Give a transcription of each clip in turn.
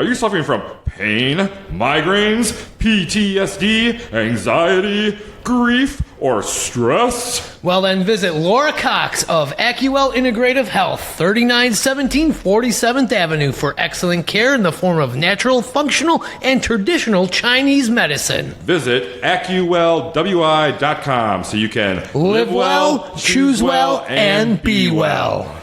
Are you suffering from pain, migraines, PTSD, anxiety, grief, or stress? Well, then visit Laura Cox of Acuwell Integrative Health, 3917 47th Avenue for excellent care in the form of natural, functional, and traditional Chinese medicine. Visit AcuwellWI.com so you can live well, choose well, and be well.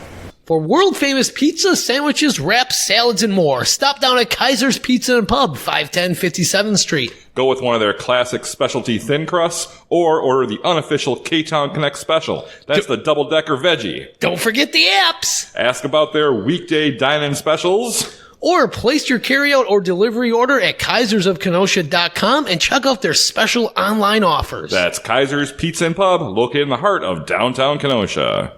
For world-famous pizza, sandwiches, wraps, salads, and more, stop down at Kaiser's Pizza and Pub, 510 57th Street. Go with one of their classic specialty thin crusts or order the unofficial Ktown Connects special. That's the double-decker veggie. Don't forget the apps. Ask about their weekday dine-in specials. Or place your carryout or delivery order at kaisersofkenosha.com and check out their special online offers. That's Kaiser's Pizza and Pub, located in the heart of downtown Kenosha.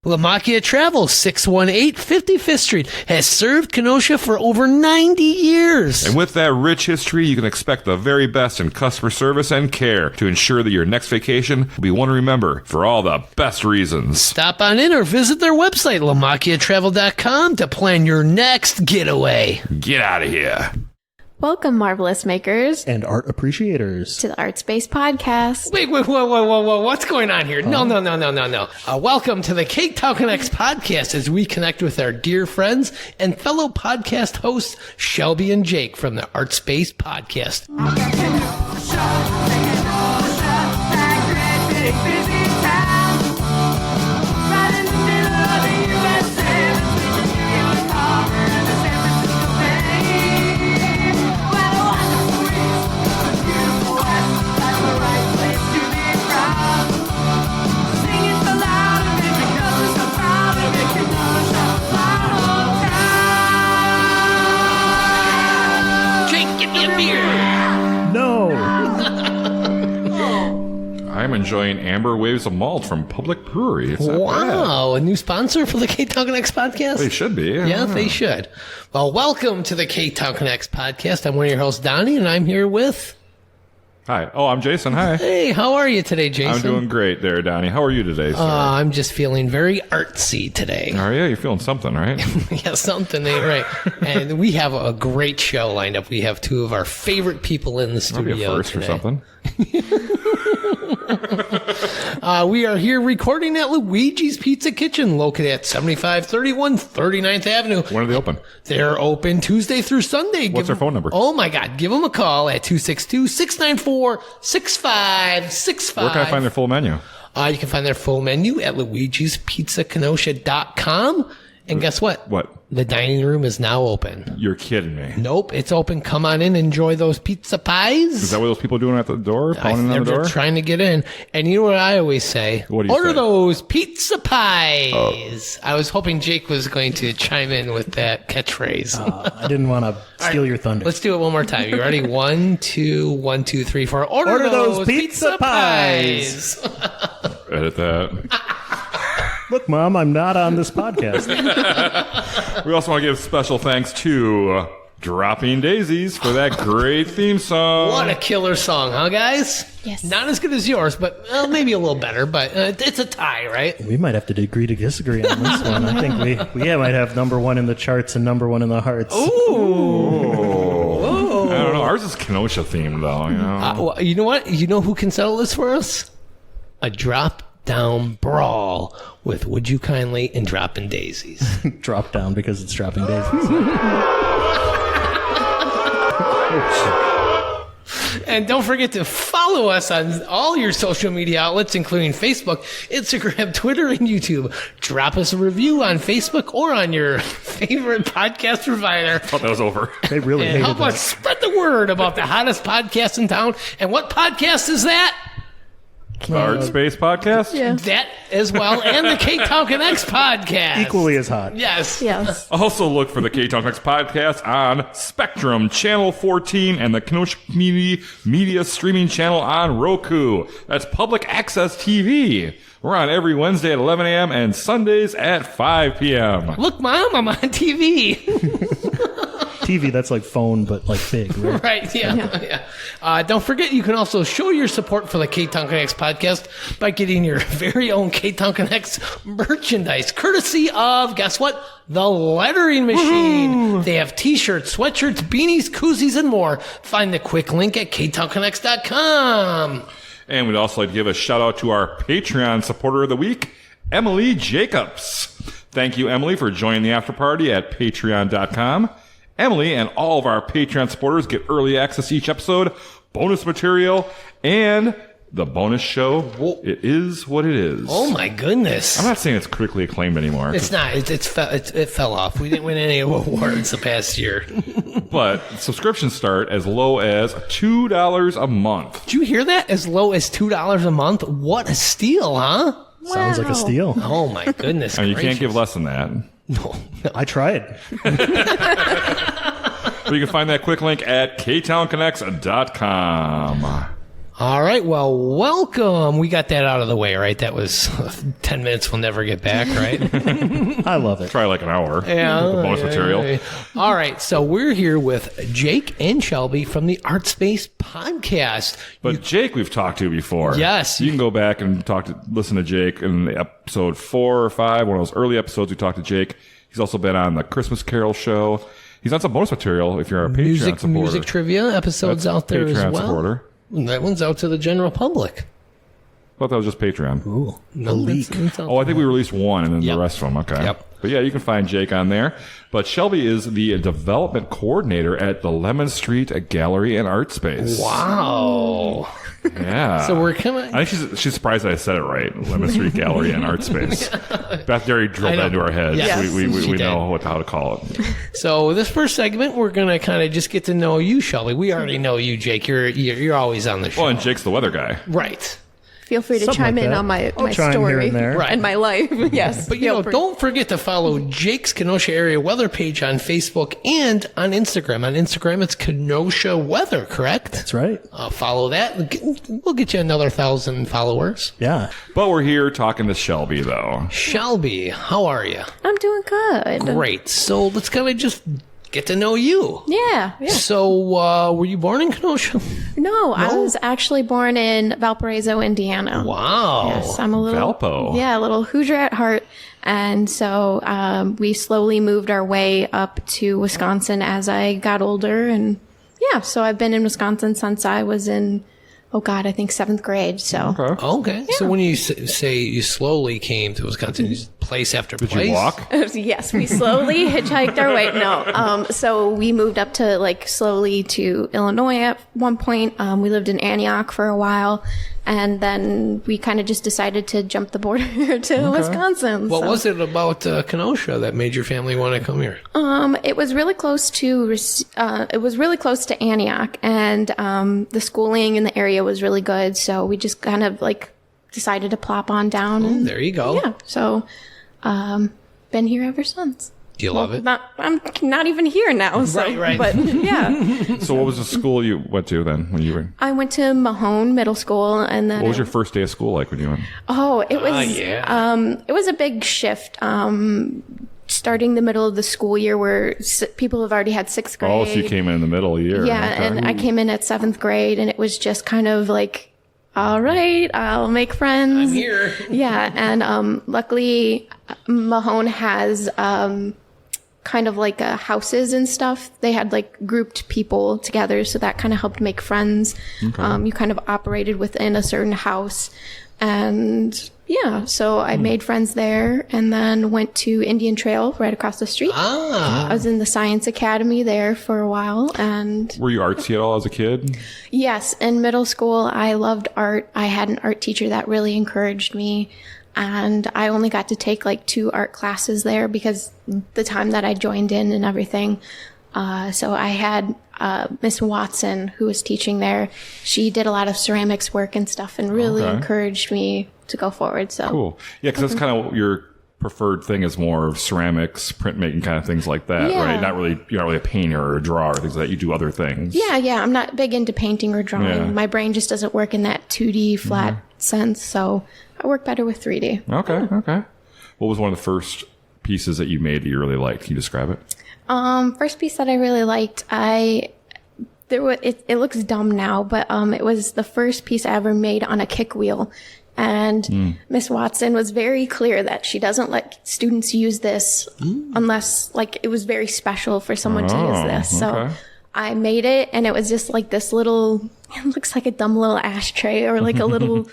LaMacchia Travel, 618 55th Street, has served Kenosha for over 90 years. And with that rich history, you can expect the very best in customer service and care to ensure that your next vacation will be one to remember for all the best reasons. Stop on in or visit their website, LaMacchiaTravel.com, to plan your next getaway. Get out of here. Welcome, marvelous makers. And art appreciators. To the ArtSpace podcast. Wait, whoa, what's going on here? No. Welcome to the Ktown Connects podcast as we connect with our dear friends and fellow podcast hosts, Shelby and Jake from the ArtSpace podcast. I'm enjoying Amber Waves of Malt from Public Brewery. It's not wow, a new sponsor for the Ktown Connects podcast? They should be. Yeah, they should. Well, welcome to the Ktown Connects podcast. I'm one of your hosts, Donnie, and I'm here with... Hi. Oh, I'm Jason. Hi. Hey, how are you today, Jason? I'm doing great there, Donnie. How are you today, sir? I'm just feeling very artsy today. Are you? You're feeling something, right? Yeah, something ain't right. And we have a great show lined up. We have two of our favorite people in the studio That'll be a first today. or something. We are here recording at Luigi's Pizza Kitchen, located at 7531 39th Avenue. When are they open? They're open Tuesday through Sunday. What's their phone number? Oh, my God. Give them a call at 262-694-6565. Where can I find their full menu? You can find their full menu at luigispizzakenosha.com. And guess what? What? The dining room is now open. You're kidding me. Nope, it's open. Come on in, enjoy those pizza pies. Is that what those people are doing at the door? Pounding on the door? They're trying to get in. And you know what I always say? What do you Order say? those pizza pies. Oh. I was hoping Jake was going to chime in with that catchphase. I didn't want to steal your thunder. Let's do it one more time. You ready? 1, 2, 1, 2, 3, 4. Order those pizza pies. Edit that. Look, Mom, I'm not on this podcast. We also want to give special thanks to Dropping Daisies for that great theme song. What a killer song, huh, guys? Yes. Not as good as yours, but maybe a little better, but it's a tie, right? We might have to agree to disagree on this one. I think we might have number one in the charts and number one in the hearts. Ooh. I don't know. Ours is Kenosha themed, though. You know. Well, you know what? You know who can settle this for us? A drop-down brawl with Would You Kindly and Dropping Daisies. Drop down because it's dropping daisies. And don't forget to follow us on all your social media outlets, including Facebook, Instagram, Twitter, and YouTube. Drop us a review on Facebook or on your favorite podcast provider. I thought that was over. They really And hated help us that. spread the word about the hottest podcast in town. And what podcast is that? The ArtSpace podcast? Yeah. That as well, and the Ktown Connects podcast. Equally as hot. Yes. Yes. Also look for the Ktown Connects podcast on Spectrum, Channel 14, and the Kenosha Community Media streaming channel on Roku. That's public access TV. We're on every Wednesday at 11 a.m. and Sundays at 5 p.m. Look, Mom, I'm on TV. TV, that's like phone, but like big, right? Right, yeah. Don't forget, you can also show your support for the Ktown Connects podcast by getting your very own Ktown Connects merchandise, courtesy of, guess what? The Lettering Machine. Woo! They have t-shirts, sweatshirts, beanies, koozies, and more. Find the quick link at ktownconnects.com. And we'd also like to give a shout out to our Patreon supporter of the week, Emily Jacobs. Thank you, Emily, for joining the after party at patreon.com. Emily and all of our Patreon supporters get early access to each episode, bonus material, and the bonus show. It is what it is. Oh, my goodness. I'm not saying it's critically acclaimed anymore. It's not. It fell off. We didn't win any awards the past year. But subscriptions start as low as $2 a month. Did you hear that? As low as $2 a month? What a steal, huh? Wow. Sounds like a steal. Oh, my goodness. I mean, you can't gracious. give less than that. No. I tried. But you can find that quick link at ktownconnects.com. All right. Well, welcome. We got that out of the way, right? That was 10 minutes we'll never get back, right? I love it. Try like an hour. Yeah. With the bonus material. Yeah. All right. So we're here with Jake and Shelby from the ArtSpace podcast. But Jake, we've talked to before. Yes. You can go back and listen to Jake in episode 4 or 5, one of those early episodes we talked to Jake. He's also been on the Christmas Carol show. He's on some bonus material if you're a Patreon supporter. Music trivia episodes That's out there Patreon as well. Supporter. That one's out to the general public. I thought that was just Patreon. Ooh, no leak. Oh, I think we released one and then Yep. the rest of them. Okay. Yep. But yeah, you can find Jake on there. But Shelby is the development coordinator at the Lemon Street Gallery and Art Space. Wow. Yeah. So we're coming. I think she's surprised that I said it right. Lemon Street Gallery and Art Space. Beth Derry drilled I know. that into our heads. Yes. We She know how to call it. So this first segment, we're gonna kind of just get to know you, Shelby. We already know you, Jake. You're always on the show, Well, and Jake's the weather guy. right? Feel free to Something chime like in that. on my I'll chime here story and there. Right. and my life. Yes. But don't forget to follow Jake's Kenosha area weather page on Facebook and on Instagram. On Instagram, it's Kenosha Weather, correct? That's right. Follow that. We'll get you another 1,000 followers. Yeah. But we're here talking to Shelby, though. Shelby, how are you? I'm doing good. Great. So let's kind of just get to know you. Yeah. So, were you born in Kenosha? No, I was actually born in Valparaiso, Indiana. Wow. Yes, I'm a little Valpo. Yeah, a little Hoosier at heart. And so we slowly moved our way up to Wisconsin as I got older. And yeah, so I've been in Wisconsin since I was in, I think 7th grade. So Okay. So when you say you slowly came to Wisconsin, you just place after Did place? you walk? yes, we slowly hitchhiked our way. No, so we moved up to slowly to Illinois at one point. We lived in Antioch for a while, and then we kind of just decided to jump the border to Wisconsin. What so. was it about Kenosha that made your family want to come here? It was really close to Antioch, and the schooling in the area was really good. So we just kind of decided to plop on down. And, There you go. yeah, so been here ever since. Do you love it? I'm not even here now. So, Right. But yeah, So what was the school you went to then when you were... I went to Mahone Middle School, and then What was your first day of school like when you went? it was it was a big shift. Starting the middle of the school year, where people have already had 6th grade. Oh, so you came in the middle of the year. Yeah, Okay. and I came in at 7th grade, and it was just kind of all right, I'll make friends. I'm here. Yeah, and luckily Mahone has kind of houses and stuff. They had grouped people together, so that kind of helped make friends. Okay. You kind of operated within a certain house, and yeah, so I made friends there, and then went to Indian Trail right across the street. I was in the Science Academy there for a while, and Were you artsy at all as a kid? yes, in middle school, I loved art. I had an art teacher that really encouraged me. And I only got to take 2 art classes there because the time that I joined in and everything. So I had Miss Watson, who was teaching there. She did a lot of ceramics work and stuff and really Okay. encouraged me to go forward. So Cool. Yeah, because that's kind of your preferred thing is more of ceramics, printmaking kind of things like that, Yeah. right? You're not really a painter or a drawer or things like that. You do other things. yeah, I'm not big into painting or drawing. Yeah. My brain just doesn't work in that 2D flat sense. So I work better with 3D. Okay. What was one of the first pieces that you made that you really liked? Can you describe it? First piece that I really liked, it looks dumb now, but it was the first piece I ever made on a kick wheel. And Miss Watson was very clear that she doesn't let students use this unless, like, it was very special for someone to use this. So I made it, and it was just like this little, it looks like a dumb little ashtray or like a little...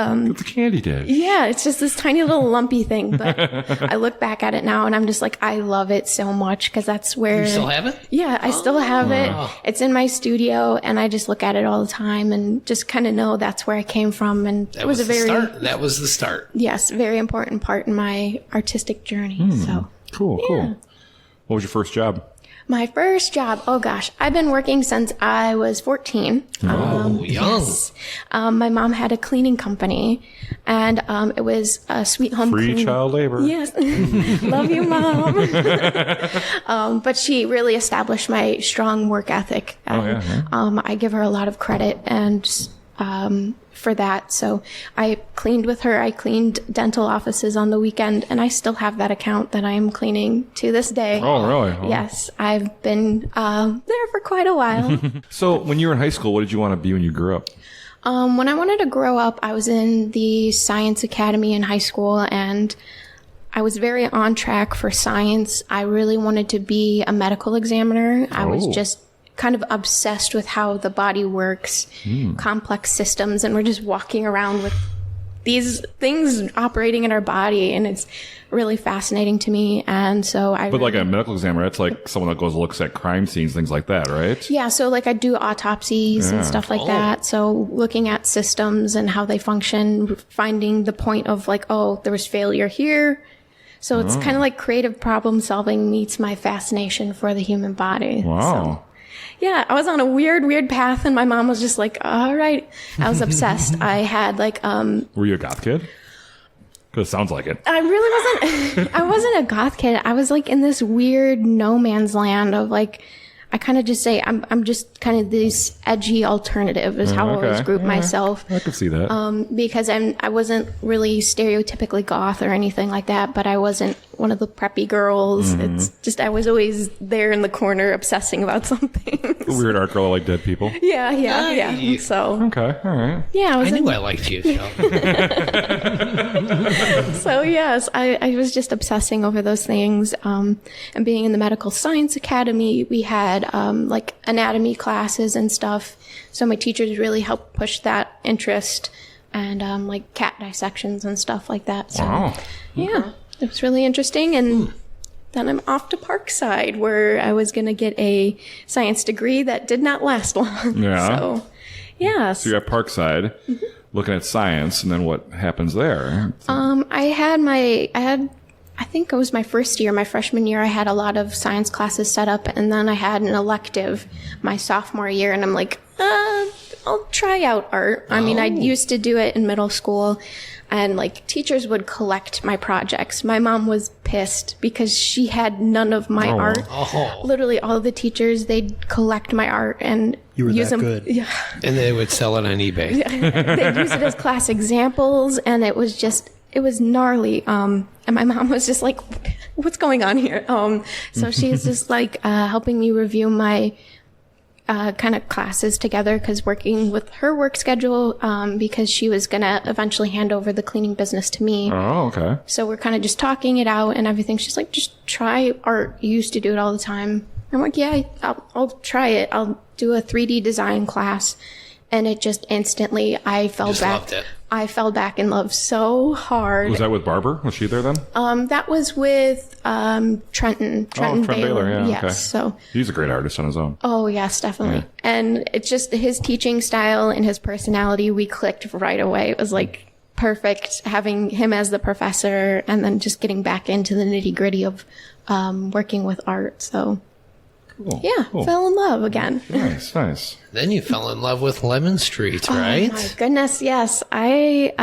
It's a candy dish. Yeah, it's just this tiny little lumpy thing. But I look back at it now, and I'm just like, I love it so much because that's where... You still have it? Yeah, I still have it. It's in my studio, and I just look at it all the time and just kind of know that's where I came from. And it was a very... That was the start. Yes, very important part in my artistic journey. So Cool. What was your first job? my first job, oh gosh, I've been working since I was 14. Young. Yes. My mom had a cleaning company, and it was a sweet home Free cleaning. child labor. Yes. Love you, Mom. But she really established my strong work ethic. And, I give her a lot of credit and for that. So I cleaned with her. I cleaned dental offices on the weekend, and I still have that account that I am cleaning to this day. Oh, really? Oh. Yes. I've been there for quite a while. So when you were in high school, what did you want to be when you grew up? When I wanted to grow up, I was in the science academy in high school, and I was very on track for science. I really wanted to be a medical examiner. I was just kind of obsessed with how the body works, complex systems, and we're just walking around with these things operating in our body, and it's really fascinating to me. And so But like a medical examiner, that's like someone that goes and looks at crime scenes, things like that, right? Yeah, so like I do autopsies and stuff like that. So looking at systems and how they function, finding the point of like, oh, there was failure here. So it's kind of like creative problem solving meets my fascination for the human body. Wow. So, yeah, I was on a weird path, and my mom was just like, all right. I was obsessed. I had like... Were you a goth kid? Because it sounds like it. I really wasn't... I wasn't a goth kid. I was like in this weird no man's land of like... I kind of just say I'm just kind of this edgy alternative is how I always group myself. I could see that. Because I wasn't really stereotypically goth or anything like that, but I wasn't one of the preppy girls. It's just I was always there in the corner obsessing about something. Weird art girl like dead people. Yeah. So Okay, all right. yeah, I knew I liked you, Shelby. So yes, I was just obsessing over those things. And being in the medical science academy, we had like anatomy classes and stuff. So my teachers really helped push that interest, and like cat dissections and stuff like that. So yeah, it was really interesting. And then I'm off to Parkside, where I was going to get a science degree that did not last long. Yeah. So yeah. So you're at Parkside looking at science, and then what happens there? I think it was my first year, my freshman year, I had a lot of science classes set up, and then I had an elective my sophomore year, and I'm like, I'll try out art. I mean, I used to do it in middle school, and like teachers would collect my projects. My mom was pissed because she had none of my art. Literally all the teachers, they'd collect my art and You were use that them. good. Yeah. And they would sell it on eBay. They'd use it as class examples, and it was gnarly. And my mom was just like, what's going on here? So she's just like helping me review my kind of classes together, because working with her work schedule, because she was going to eventually hand over the cleaning business to me. Oh, okay. So we're kind of just talking it out and everything. She's like, just try art. You used to do it all the time. I'm like, yeah, I'll try it. I'll do a 3D design class. And it just instantly, I fell back. Loved it. I fell back in love so hard. Was that with Barber? Was she there then? That was with Trenton Trent Baylor, yeah, yes. okay. So, He's a great artist on his own. oh yes, definitely. And it's just his teaching style and his personality. We clicked right away. It was like perfect having him as the professor, and then just getting back into the nitty gritty of working with art. So. Cool. Yeah, Cool. fell in love again. Nice. Then you fell in love with Lemon Street, right? Oh my goodness, yes. I,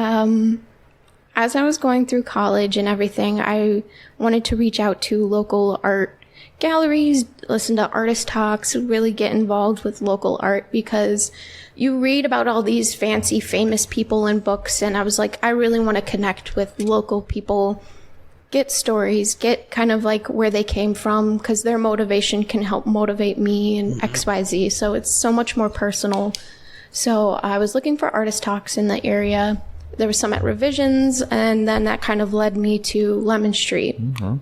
as I was going through college and everything, I wanted to reach out to local art galleries, listen to artist talks, really get involved with local art, because you read about all these fancy, famous people in books, and I was like, I really want to connect with local people, get stories, get kind of like where they came from, because their motivation can help motivate me and XYZ. So it's so much more personal. So I was looking for artist talks in the area. There was some at Revisions, and then that kind of led me to Lemon Street. Mm-hmm.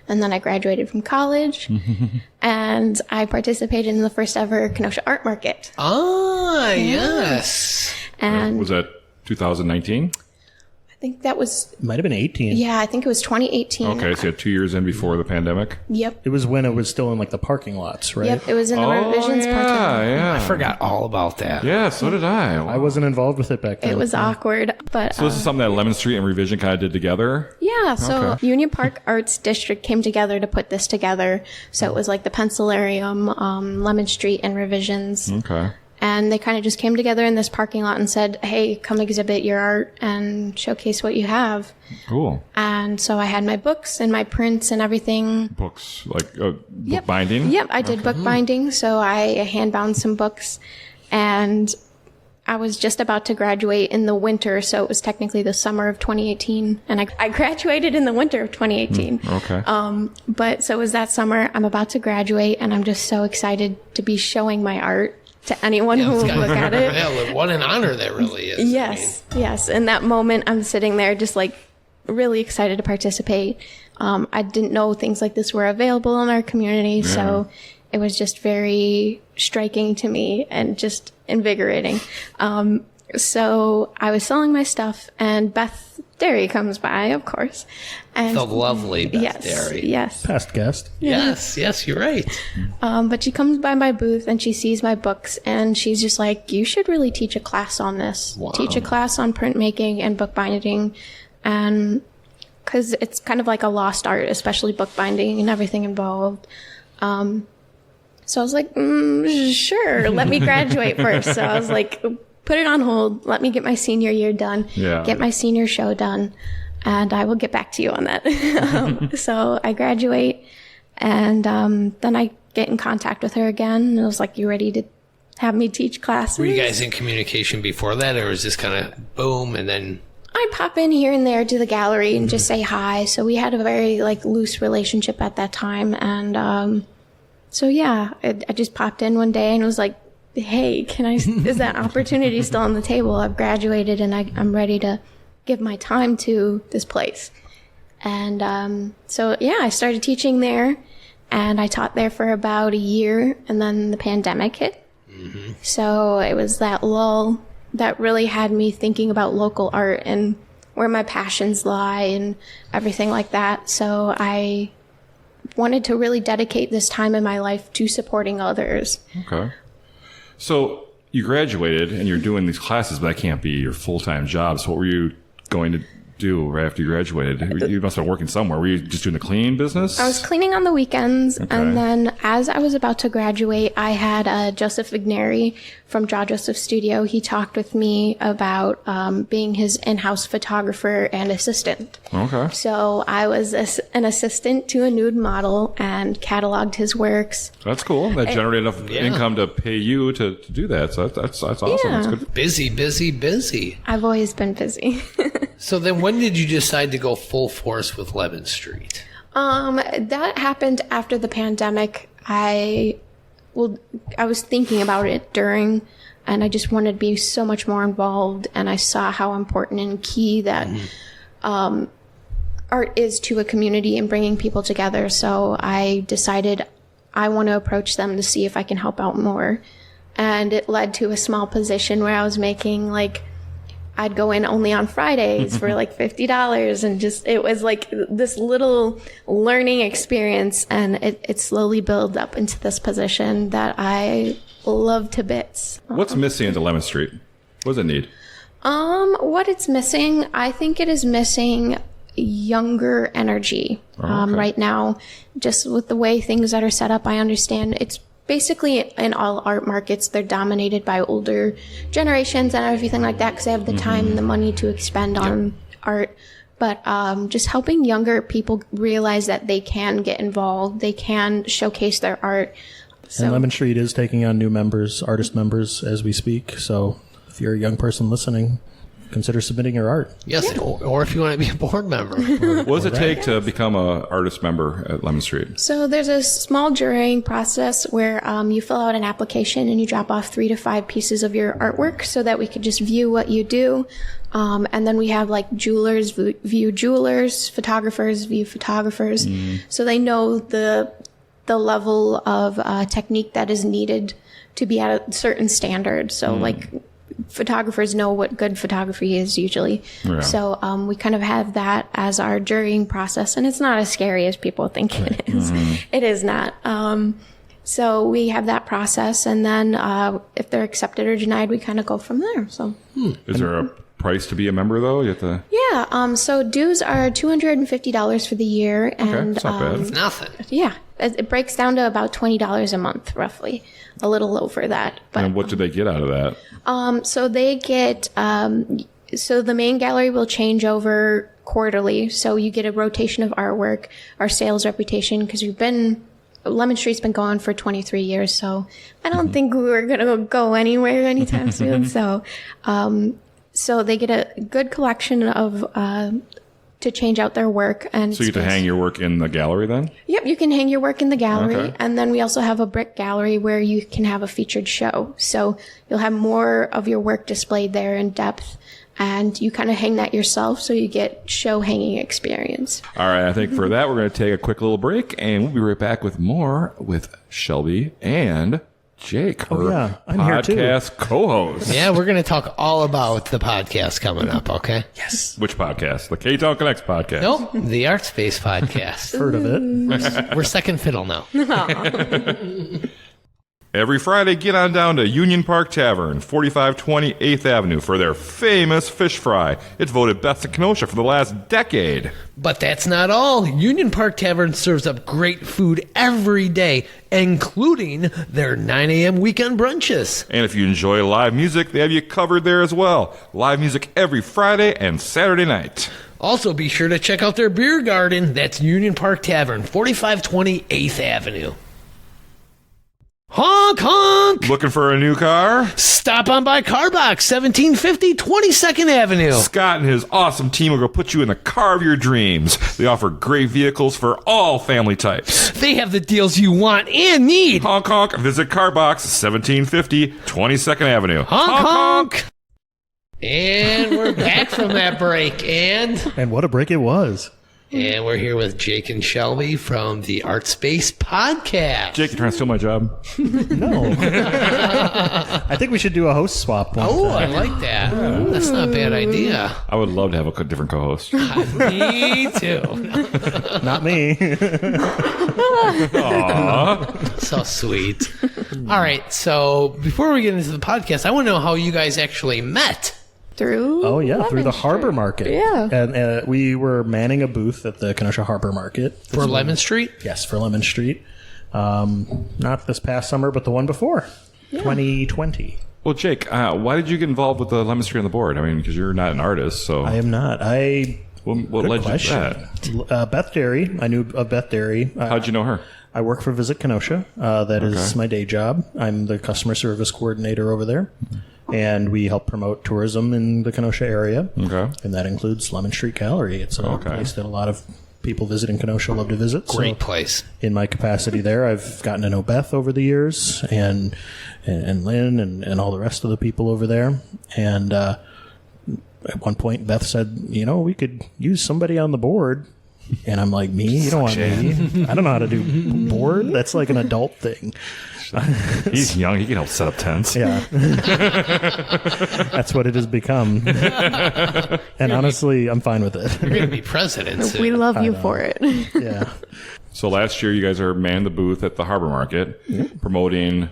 And then I graduated from college, and I participated in the first ever Kenosha Art Market. Ah, yes. And was that 2019? I think that was... Might have been 18. Yeah, I think it was 2018. Okay, so you had 2 years in before the pandemic? Yep. It was when it was still in like the parking lots, right? Yep, it was in the Revisions parking lot. Yeah. I forgot all about that. Yeah, so did I. I wasn't involved with it back then. It was awkward, but... So this is something that Lemon Street and Revision kind of did together? Yeah, so Okay. Union Park Arts District came together to put this together. So it was like the Pencilarium, Lemon Street, and Revisions. Okay. And they kind of just came together in this parking lot and said, hey, come exhibit your art and showcase what you have. Cool. And so I had my books and my prints and everything. Books, like book binding? Yep, I did book binding. So I hand bound some books. And I was just about to graduate in the winter. So it was technically the summer of 2018. And I graduated in the winter of 2018. Okay. But so it was that summer. I'm about to graduate. And I'm just so excited to be showing my art to anyone who will look at it. Yeah, what an honor that really is. Yes. In that moment, I'm sitting there just like really excited to participate. I didn't know things like this were available in our community, so it was just very striking to me and just invigorating. So I was selling my stuff, and Beth Derry comes by, of course. And The lovely Beth Derry. Yes. Past guest. Yes, you're right. But she comes by my booth and she sees my books, and she's just like, you should really teach a class on this. Wow. Teach a class on printmaking and bookbinding. And because it's kind of like a lost art, especially bookbinding and everything involved. So I was like, sure, let me graduate first. So I was like, put it on hold. Let me get my senior year done. Yeah. Get my senior show done. And I will get back to you on that. So I graduate, and then I get in contact with her again. And I was like, you ready to have me teach classes? Were you guys in communication before that, or was this kind of boom and then... I pop in here and there to the gallery and just say hi. So we had a very like loose relationship at that time. And so yeah, I just popped in one day and was like, hey, is that opportunity still on the table? I've graduated and I'm ready to give my time to this place. And so yeah, I started teaching there, and I taught there for about a year, and then the pandemic hit. Mm-hmm. So it was that lull that really had me thinking about local art and where my passions lie and everything like that. So I wanted to really dedicate this time in my life to supporting others. Okay. So you graduated and you're doing these classes, but that can't be your full-time job. So what were you going to do right after you graduated? You must have been working somewhere. Were you just doing the cleaning business? I was cleaning on the weekends. Okay. And then as I was about to graduate, I had Joseph Vigneri from Draw Joseph Studio. He talked with me about being his in-house photographer and assistant. Okay. So I was an assistant to a nude model and cataloged his works. That's cool. That generated enough income to pay you to do that. So that's awesome. Yeah. That's good. Busy. I've always been busy. So then when did you decide to go full force with Lemon Street? That happened after the pandemic. I was thinking about it during, and I just wanted to be so much more involved, and I saw how important and key that art is to a community and bringing people together. So I decided I want to approach them to see if I can help out more. And it led to a small position where I was making I'd go in only on Fridays for like $50, and it was like this little learning experience, and it slowly built up into this position that I love to bits. What's missing into Lemon Street? What does it need? What it's missing, I think it is missing younger energy right now. Just with the way things that are set up, I understand it's basically in all art markets, they're dominated by older generations and everything like that because they have the time and the money to expend on art. But just helping younger people realize that they can get involved, they can showcase their art. So, and Lemon Street is taking on new members, artist members, as we speak. So if you're a young person listening, consider submitting your art. Yes, or if you want to be a board member. What does it take to become an artist member at Lemon Street? So there's a small jurying process where you fill out an application and you drop off 3 to 5 pieces of your artwork so that we could just view what you do. And then we have like jewelers view jewelers, photographers view photographers. So they know the level of technique that is needed to be at a certain standard. So like photographers know what good photography is usually. Yeah. So we kind of have that as our jurying process, and it's not as scary as people think it is. It is not. So we have that process, and then if they're accepted or denied, we kind of go from there. So is there a price to be a member though? You have to... Yeah. So dues are $250 for the year, and that's not bad. It's nothing. Yeah, it breaks down to about $20 a month, roughly, a little over that. But and what do they get out of that? So they get, so the main gallery will change over quarterly. So you get a rotation of artwork, our sales reputation, because Lemon Street's been going for 23 years. So I don't think we're going to go anywhere anytime soon. So they get a good collection of, to change out their work. And so you get to hang your work in the gallery then? Yep, you can hang your work in the gallery. Okay. And then we also have a brick gallery where you can have a featured show. So you'll have more of your work displayed there in depth. And you kind of hang that yourself, so you get show hanging experience. All right, I think for that, we're going to take a quick little break, and we'll be right back with more with Shelby and Jake, her I'm here too. podcast co-host. Yeah, we're going to talk all about the podcast coming up, okay? Yes. Which podcast? The Ktown Connects podcast. Nope, the ArtSpace podcast. Heard of it. We're second fiddle now. Every Friday, get on down to Union Park Tavern, 4520 8th Avenue, for their famous fish fry. It's voted best in Kenosha for the last decade. But that's not all. Union Park Tavern serves up great food every day, including their 9 a.m. weekend brunches. And if you enjoy live music, they have you covered there as well. Live music every Friday and Saturday night. Also, be sure to check out their beer garden. That's Union Park Tavern, 4520 8th Avenue. Honk, honk! Looking for a new car? Stop on by Carbox, 1750 22nd Avenue. Scott and his awesome team will go put you in the car of your dreams. They offer great vehicles for all family types. They have the deals you want and need. Honk, honk. Visit Carbox, 1750 22nd Avenue. Honk, honk! And we're back from that break, and what a break it was. we're here with Jake and Shelby from the ArtSpace podcast. Jake, you trying to steal my job? No. I think we should do a host swap one Oh, time. I like that. That's not a bad idea. I would love to have a different co-host. Me too. Not me. Aww. So sweet. All right, so before we get into the podcast, I want to know how you guys actually met. Through Through the Lemon Harbor Street. Market. Yeah. And we were manning a booth at the Kenosha Harbor Market. For Lemon Street? Yes, for Lemon Street. Not this past summer, but the one before. 2020. Well, Jake, why did you get involved with the Lemon Street on the board? I mean, because you're not an artist, so... I am not. What Good led question. you to that? Beth Derry. I knew of Beth Derry. How'd you know her? I work for Visit Kenosha. That is my day job. I'm the customer service coordinator over there. And we help promote tourism in the Kenosha area. Okay. And that includes Lemon Street Gallery. It's a place that a lot of people visiting Kenosha love to visit. Great place. In my capacity there, I've gotten to know Beth over the years and Lynn and all the rest of the people over there. And at one point, Beth said, we could use somebody on the board. And I'm like, me? You don't want me? I don't know how to do board. That's like an adult thing. He's young. He can help set up tents. Yeah. That's what it has become. And honestly, I'm fine with it. You're going to be president soon. We love you for it. Yeah. So last year, you guys are manning the booth at the Harbor Market, promoting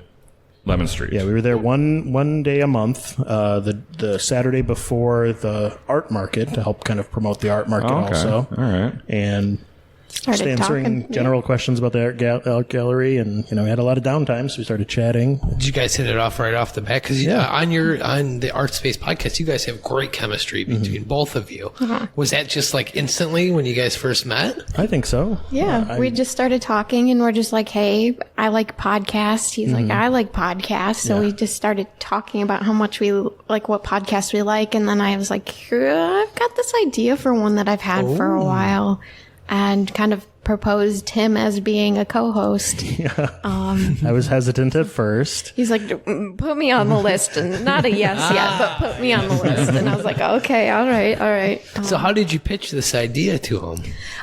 Lemon Street. Yeah, we were there one day a month, the Saturday before the art market to help kind of promote the art market also. All right. And started answering talking. general questions about the art gallery, and we had a lot of downtime, so we started chatting. Did you guys hit it off right off the bat? Because on the ArtSpace podcast, you guys have great chemistry between both of you. Was that just like instantly when you guys first met? I think so. Yeah, we just started talking, and we're just like, hey, I like podcasts. He's like, I like podcasts. So we just started talking about how much we like, what podcasts we like. And then I was like, I've got this idea for one that I've had for a while, and kind of proposed him as being a co-host. I was hesitant at first. He's like, put me on the list, and not a yes yet, but put me on the list. And I was like, okay, all right. So how did you pitch this idea to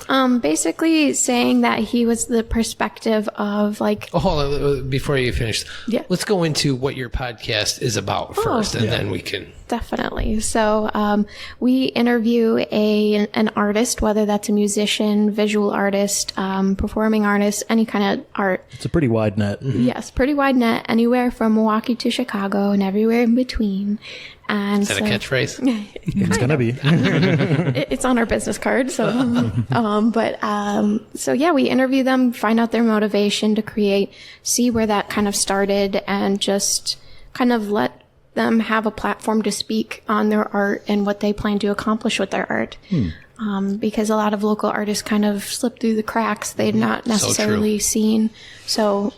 him? Basically saying that he was the perspective of like, Oh, hold on, before you finish. Yeah. Let's go into what your podcast is about first, and then we can. definitely. So we interview an artist, whether that's a musician, visual artist, performing artist, any kind of art. It's a pretty wide net. Yes, pretty wide net, anywhere from Milwaukee to Chicago and everywhere in between. And Is that a catchphrase? It's going to be. It's on our business card. So, so yeah, we interview them, find out their motivation to create, see where that kind of started, and just kind of let them have a platform to speak on their art and what they plan to accomplish with their art. Because a lot of local artists kind of slip through the cracks. They're not necessarily seen. So,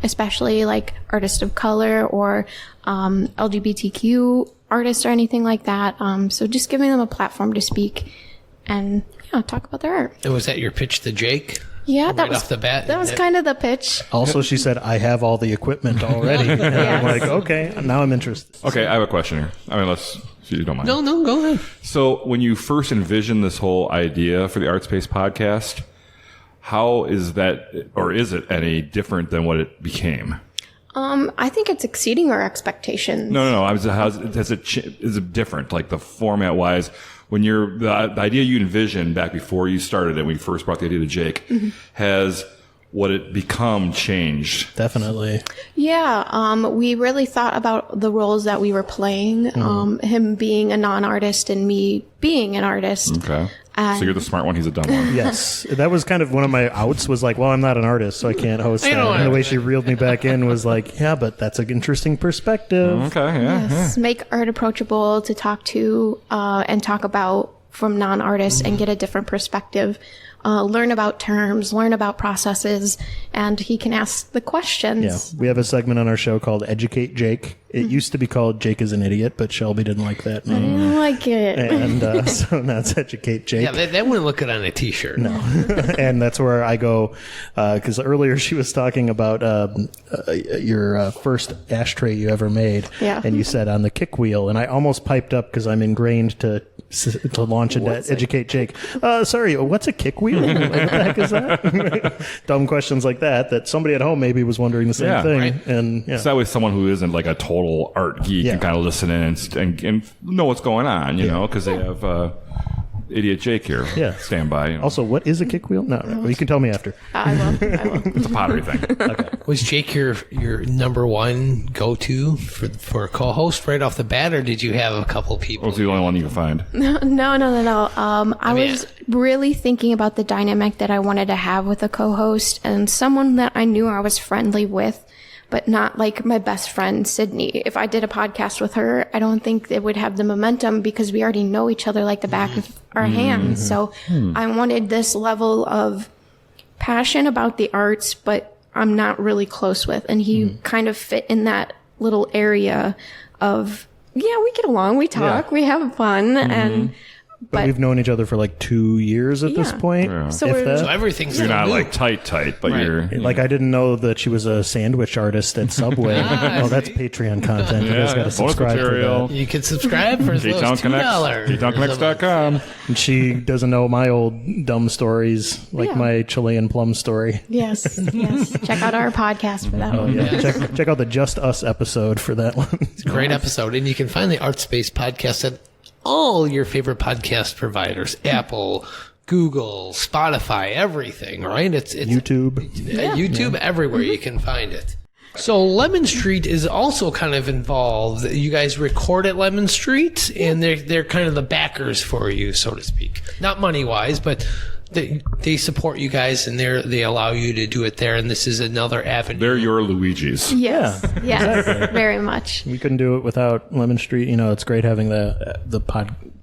especially like artists of color or LGBTQ artists or anything like that. So just giving them a platform to speak and talk about their art. And was that your pitch to Jake? Yeah, Right off the bat? That was kind of the pitch. Also, she said, I have all the equipment already. And I'm like, okay, now I'm interested. Okay, I have a question here. I mean, if you don't mind. No, go ahead. So when you first envisioned this whole idea for the ArtSpace podcast, how is that, or is it any different than what it became? I think it's exceeding our expectations. No. Is it different? Like the format wise, when the idea you envisioned back before you started it, when you first brought the idea to Jake, has what it become changed? Definitely. Yeah, we really thought about the roles that we were playing. Him being a non-artist and me being an artist. Okay. So you're the smart one, he's a dumb one. Yes. That was kind of one of my outs, was like, well, I'm not an artist, so I can't host that. And the way she reeled me back in was like, yeah, but that's an interesting perspective. Okay, yeah. Yes, make art approachable to talk to and talk about from non-artists and get a different perspective. Learn about terms, learn about processes, and he can ask the questions. Yeah, we have a segment on our show called Educate Jake. It used to be called Jake is an Idiot, but Shelby didn't like that I name. didn't like it. And so now it's Educate Jake. Yeah, that wouldn't look good on a T-shirt. No. And that's where I go, because earlier she was talking about your first ashtray you ever made. Yeah. And you said on the kick wheel, and I almost piped up because I'm ingrained to launch into Educate Jake. Sorry, what's a kick wheel? What the heck is that? Dumb questions like that somebody at home maybe was wondering the same thing. Right. And So that way someone who isn't like a total art geek can kind of listen in and know what's going on, you know, because they have Idiot Jake here. Yeah. Stand by. You know. Also, what is a kick wheel? No, you can tell me after. I will. It's a pottery thing. Was Jake your number one go-to for a co-host right off the bat, or did you have a couple people? What's the only one you can find? No. I was really thinking about the dynamic that I wanted to have with a co-host and someone that I knew I was friendly with, but not like my best friend, Sydney. If I did a podcast with her, I don't think it would have the momentum because we already know each other like the back of our hands. So I wanted this level of passion about the arts, but I'm not really close with. And he kind of fit in that little area of, we get along, we talk, we have fun. But we've known each other for like 2 years at this point. Yeah. So if we're- that. So everything's You're not new. like tight, but you're. Like, I didn't know that she was a sandwich artist at Subway. Oh, that's Patreon content. You guys got to bonus subscribe for material. that. You can subscribe for as low Ktown as Connects. $2. KtownConnects.com. And she doesn't know my old dumb stories, like Yeah. my Chilean plum story. Yes. Check out our podcast for that one. Yeah. Check out the Just Us episode for that one. Great episode. And you can find the ArtSpace podcast at all your favorite podcast providers. Apple, Google, Spotify, everything, right? It's YouTube. YouTube, everywhere you can find it. So Lemon Street is also kind of involved. You guys record at Lemon Street, and they're kind of the backers for you, so to speak. Not money-wise, but they support you guys and they allow you to do it there, and this is another avenue. They're your Luigis. Yes. Yeah, Yes. exactly. Very much. We couldn't do it without Lemon Street. It's great having the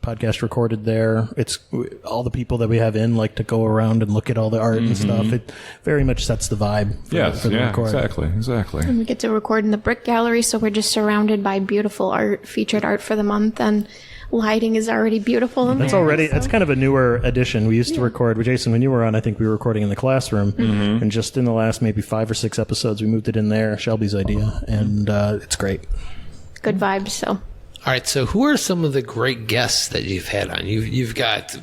podcast recorded there. It's all the people that we have in like to go around and look at all the art and stuff. It very much sets the vibe for the record. Exactly. And we get to record in the Brick Gallery, so we're just surrounded by beautiful art, featured art for the month, and lighting is already beautiful in there. That's kind of a newer addition. We used to record with Jason when you were on. I think we were recording in the classroom, and just in the last maybe 5 or 6 episodes, we moved it in there. Shelby's idea, and it's great. Good vibes, so. All right, so who are some of the great guests that you've had on? You've got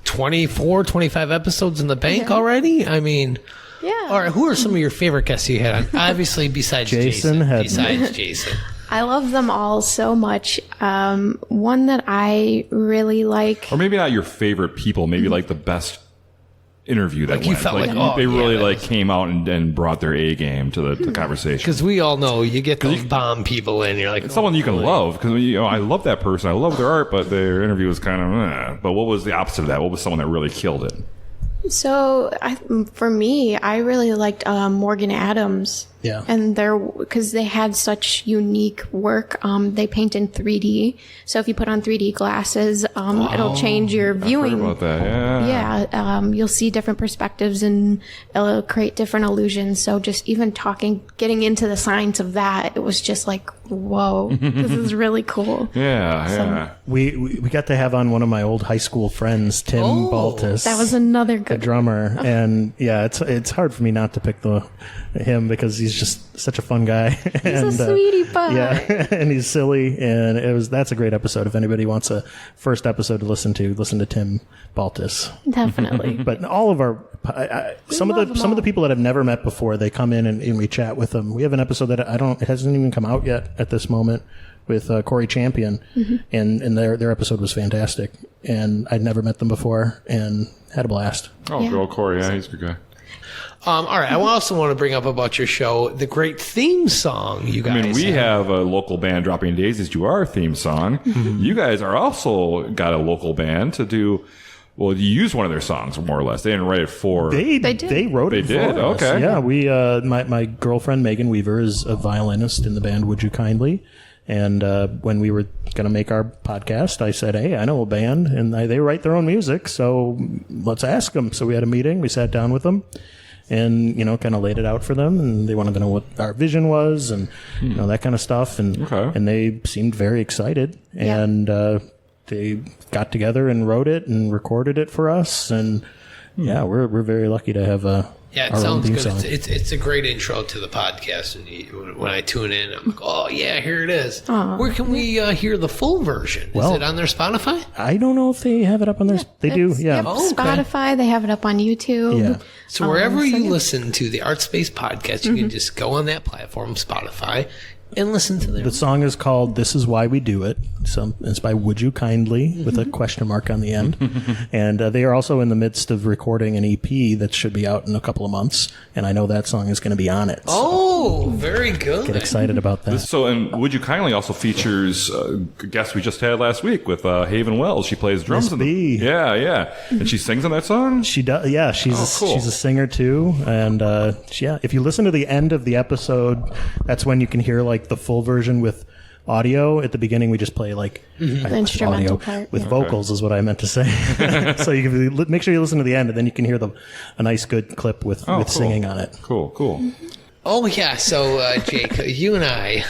24, 25 episodes in the bank already? I mean, Yeah. all right, who are some of your favorite guests you had on? Obviously, besides Jason. I love them all so much. One that I really like. Or maybe not your favorite people, maybe like the best interview that Like you went. felt like, they really that was- came out and brought their A game to the conversation. Because we all know you get those bomb people in, you're like, It's someone you can love, because I love that person. I love their art, but their interview was kind of. But what was the opposite of that? What was someone that really killed it? So for me, I really liked Morgan Adams. Yeah. And because they had such unique work. They paint in 3D. So if you put on 3D glasses, it'll change your viewing. I've heard about that, yeah. Yeah. You'll see different perspectives and it'll create different illusions. So just even getting into the science of that, it was just like, whoa, this is really cool. Yeah. We got to have on one of my old high school friends, Tim Baltus. That was another good drummer, and it's hard for me not to pick him because he's just such a fun guy. He's a sweetie pie. Yeah, and he's silly, and that's a great episode. If anybody wants a first episode to listen to Tim Baltus. Definitely. But all of our some of the people that I've never met before, they come in and we chat with them. We have an episode that it hasn't even come out yet at this moment with Corey Champion, and their episode was fantastic. And I'd never met them before and had a blast. Oh, girl Corey, yeah, he's a good guy. all right, I also want to bring up about your show, the great theme song you guys we have a local band dropping daisies to our theme song. You guys are also got a local band to do. Well, you used one of their songs, more or less. They didn't write it for... They did. They wrote it They did? for us. Okay. Yeah, we, my girlfriend, Megan Weaver, is a violinist in the band Would You Kindly? And when we were going to make our podcast, I said, hey, I know a band, and they write their own music, so let's ask them. So we had a meeting. We sat down with them and, kind of laid it out for them, and they wanted to know what our vision was and, that kind of stuff. And and they seemed very excited. Yeah. And they got together and wrote it and recorded it for us. And, we're very lucky to have Yeah, it our own sounds theme good. song. It's a great intro to the podcast. And when I tune in, I'm like, oh, yeah, here it is. Aww. Where can we hear the full version? Well, is it on their Spotify? I don't know if they have it up on their... They do, yeah. Yep, Oh, okay. Spotify, they have it up on YouTube. Yeah. So wherever you listen to the ArtSpace podcast, you can just go on that platform, Spotify, and listen to The song is called This Is Why We Do It. It's by Would You Kindly, with a question mark on the end. And they are also in the midst of recording an EP that should be out in a couple of months. And I know that song is going to be on it. So Oh, very good. get excited about that. And Would You Kindly also features a guest we just had last week with Haven Wells. She plays drums. Miss B. Yeah. And she sings on that song? She does, yeah. She's cool. she's a singer too, and if you listen to the end of the episode, that's when you can hear like the full version with audio. At the beginning, we just play like The instrumental part. with vocals, is what I meant to say. So you can make sure you listen to the end, and then you can hear a nice good clip with cool. singing on it. Cool. Oh, yeah. So, Jake, you and I,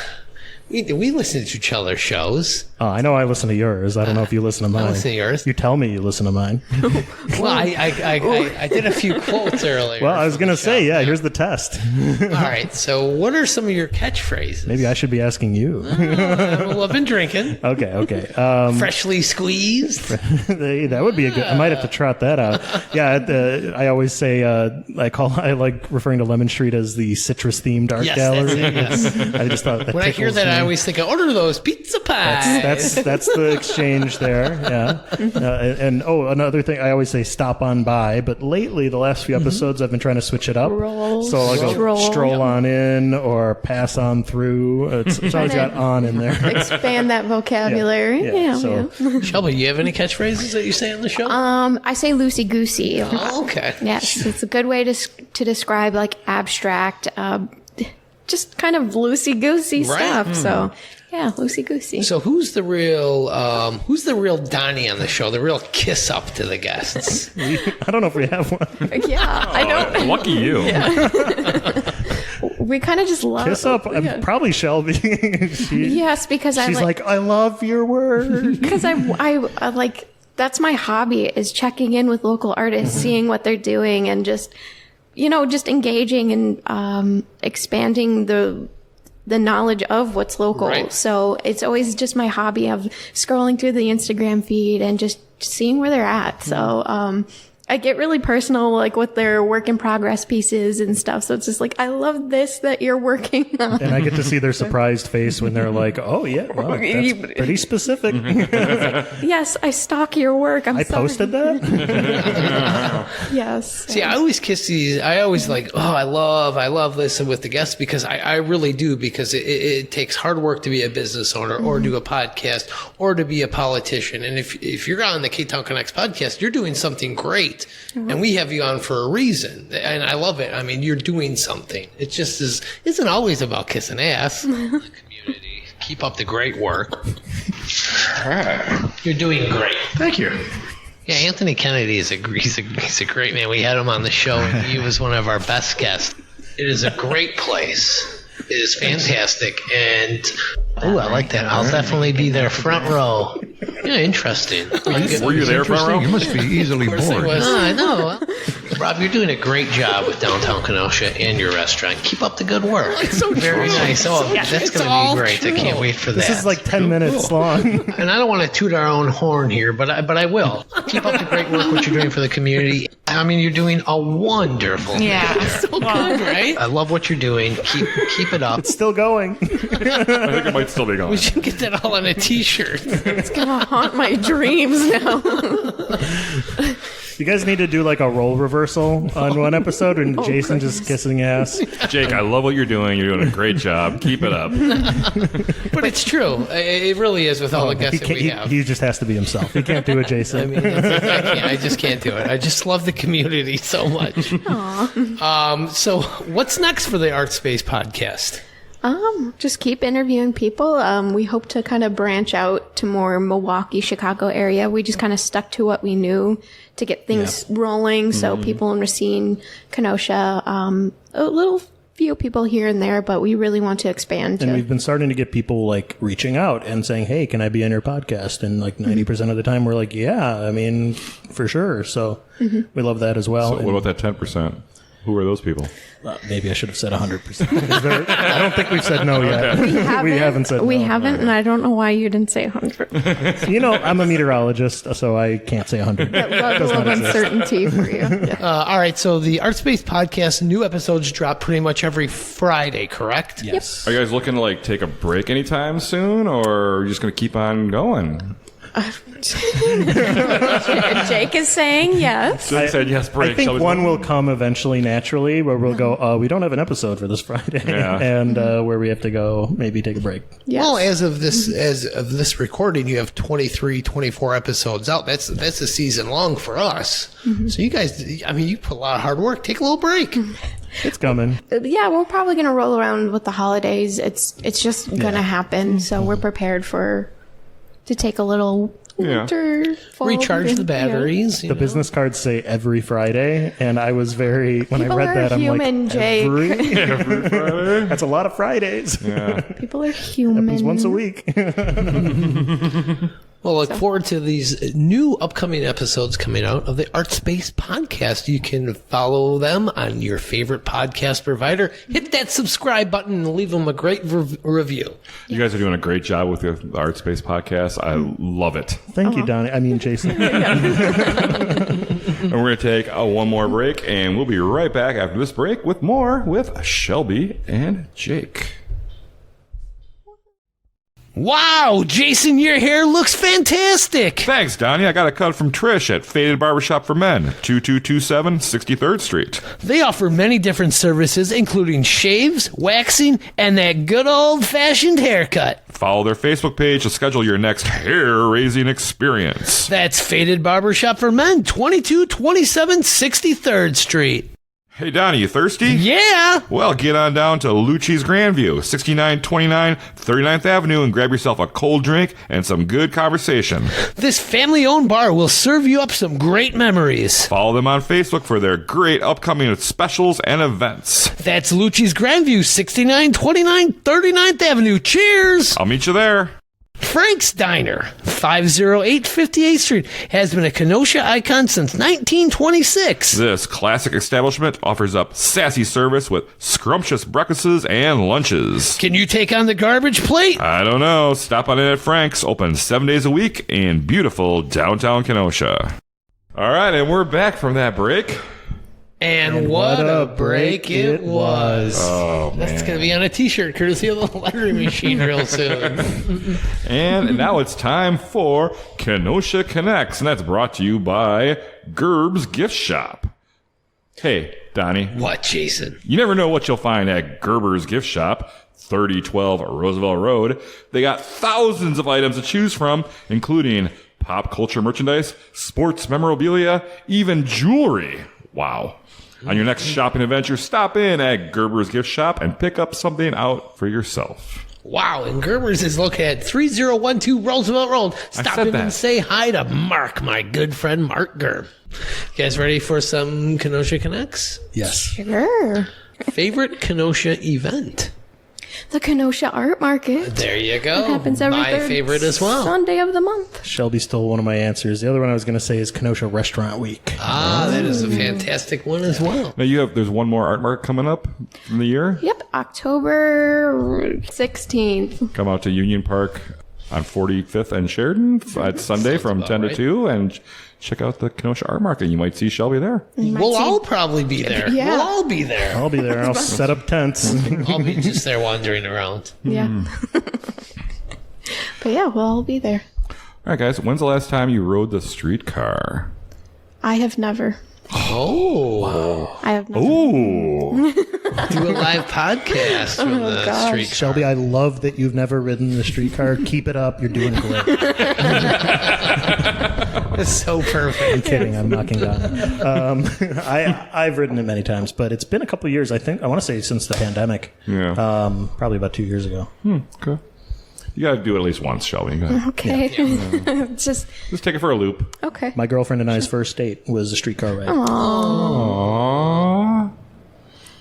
we listen to each other's shows. Oh, I know I listen to yours. I don't know if you listen to mine. listen to yours. You tell me you listen to mine. Well, I did a few quotes earlier. Well, I was going to say, show. here's the test. All right. So, what are some of your catchphrases? Maybe I should be asking you. Well, I've been drinking. Okay. Freshly squeezed. That would be a good. I might have to trot that out. Yeah, I always say I like referring to Lemon Street as the citrus themed art Yes, gallery. that's it, yes. I just thought that When I hear tickles that, I always think, order those pizza pies. That's the exchange there. Yeah. And another thing, I always say stop on by, but lately, the last few episodes, I've been trying to switch it up. So I'll go stroll on in or pass on through. It's always got on in there. Expand that vocabulary. Yeah. Shelby, you have any catchphrases that you say on the show? I say loosey goosey. Oh, okay. Yes, it's a good way to describe like abstract, just kind of loosey goosey stuff. So. Yeah, loosey goosey. So who's the real Donnie on the show? The real kiss up to the guests? I don't know if we have one. Yeah, I don't. Lucky you. Yeah. We kind of just love kiss up. Probably Shelby. Yes, because she's like, I love your work. Because I like that's my hobby is checking in with local artists, seeing what they're doing, and just engaging and expanding the knowledge of what's local. Right. So it's always just my hobby of scrolling through the Instagram feed and just seeing where they're at. So, I get really personal, like with their work in progress pieces and stuff. So it's just like, I love this that you're working on. And I get to see their surprised face when they're like, oh yeah, well, that's pretty specific. Yes, I stalk your work. I posted that. Yes. See, I always kiss these. I always like, I love this with the guests because I really do, because it takes hard work to be a business owner or do a podcast or to be a politician. And if you're on the Ktown Connects podcast, you're doing something great. And we have you on for a reason. And I love it. I mean, you're doing something. It just isn't always about kissing ass. Community. Keep up the great work. All right. You're doing great. Thank you. Yeah, Anthony Kennedy is he's a great man. We had him on the show, and he was one of our best guests. It is a great place. It is fantastic. And, I like that. I'll definitely be there front row. Yeah, interesting. Were you there front row? You must be easily bored. I know. Rob, you're doing a great job with downtown Kenosha and your restaurant. Keep up the good work. It's so very nice. That's going to be great. True. I can't wait for that. This is like 10 minutes long. And I don't want to toot our own horn here, but I will. Keep up the great work, what you're doing for the community. I mean, you're doing a wonderful job. So good, right? I love what you're doing. Keep it up. It's still going. I think it might still be going. We should get that all on a T-shirt. It's going to haunt my dreams now. You guys need to do like a role reversal on one episode and Jason just kissing ass. Jake, I love what you're doing. You're doing a great job. Keep it up. But it's true. It really is with all the guests that we have. He just has to be himself. He can't do it, Jason. I mean, I just can't do it. I just love the community so much. So what's next for the ArtSpace podcast? Just keep interviewing people. We hope to kind of branch out to more Milwaukee, Chicago area. We just kind of stuck to what we knew to get things rolling. So people in Racine, Kenosha, a little few people here and there, but we really want to expand. And we've been starting to get people like reaching out and saying, hey, can I be on your podcast? And like 90% of the time we're like, yeah, I mean, for sure. So we love that as well. So what about that 10%? Who are those people? Maybe I should have said 100%. I don't think we've said no yet. We haven't said no. We haven't, and I don't know why you didn't say 100. You know, I'm a meteorologist, so I can't say 100. That level of uncertainty for you. All right, so the ArtSpace podcast, new episodes drop pretty much every Friday, correct? Yes. Are you guys looking to like take a break anytime soon, or are you just going to keep on going? Jake is saying yes. Jake said yes, break. I think one will come eventually naturally where we'll go, we don't have an episode for this Friday. Yeah. And where we have to go maybe take a break. Yes. Well, as of this recording, you have 23, 24 episodes out. That's a season long for us. So you guys, I mean, you put a lot of hard work. Take a little break. It's coming. Yeah, we're probably going to roll around with the holidays. It's just going to happen. So we're prepared to take a little winter, fall, recharge the batteries. The business cards say every Friday, and I was when I read that, I'm human, like, Jake. every Friday? That's a lot of Fridays. Yeah. People are human. Happens once a week. Well, look forward to these new upcoming episodes coming out of the ArtSpace podcast. You can follow them on your favorite podcast provider. Hit that subscribe button and leave them a great review. You guys are doing a great job with the ArtSpace podcast. I love it. Thank you, Donnie. I mean, Jason. And we're going to take one more break, and we'll be right back after this break with more with Shelby and Jake. Wow, Jason, your hair looks fantastic. Thanks, Donnie. I got a cut from Trish at Faded Barbershop for Men, 2227 63rd Street. They offer many different services, including shaves, waxing, and that good old-fashioned haircut. Follow their Facebook page to schedule your next hair-raising experience. That's Faded Barbershop for Men, 2227 63rd Street. Hey, Donnie, you thirsty? Yeah. Well, get on down to Lucci's Grandview, 6929 39th Avenue, and grab yourself a cold drink and some good conversation. This family-owned bar will serve you up some great memories. Follow them on Facebook for their great upcoming specials and events. That's Lucci's Grandview, 6929 39th Avenue. Cheers. I'll meet you there. Frank's Diner, 508 58th Street, has been a Kenosha icon since 1926. This classic establishment offers up sassy service with scrumptious breakfasts and lunches. Can you take on the garbage plate? I don't know. Stop on in at Frank's, open 7 days a week in beautiful downtown Kenosha. All right, and we're back from that break. And what a break it was. Oh, man. That's going to be on a t-shirt courtesy of the lettering machine real soon. And now it's time for Kenosha Connects, and that's brought to you by Gerb's Gift Shop. Hey, Donnie. What, Jason? You never know what you'll find at Gerber's Gift Shop, 3012 Roosevelt Road. They got thousands of items to choose from, including pop culture merchandise, sports memorabilia, even jewelry. Wow. On your next shopping adventure, stop in at Gerber's Gift Shop and pick up something out for yourself. Wow, and Gerber's is located at 3012 Roosevelt Road. Stop in and say hi to Mark, my good friend Mark Gerb. You guys ready for some Kenosha Connects? Yes. Sure. Favorite Kenosha event? The Kenosha Art Market. There you go. It happens every My third favorite as well. Sunday of the month. Shelby stole one of my answers. The other one I was going to say is Kenosha Restaurant Week. Ah, that is a fantastic one as well. Now there's one more art market coming up in the year. Yep, October 16th. Come out to Union Park on 45th and Sheridan. It's Sunday from 10 to 2, and check out the Kenosha Art Market. You might see Shelby there. We'll all probably be there. Yeah. We'll all be there. I'll be there. I'll set up tents. I'll be just there wandering around. Yeah. But yeah, we'll all be there. All right, guys. When's the last time you rode the streetcar? I have never. Oh. I have never. Ooh. Do a live podcast from the gosh. street. Shelby, I love that you've never ridden the streetcar. Keep it up. You're doing great. It's so perfect. I'm kidding. I'm knocking down. I've ridden it many times, but it's been a couple of years. I want to say since the pandemic. Yeah. Probably about 2 years ago. Okay. You got to do it at least once, Shelby. Go ahead. Okay. Just take it for a loop. okay. My girlfriend and I's first date was a streetcar ride. Aww.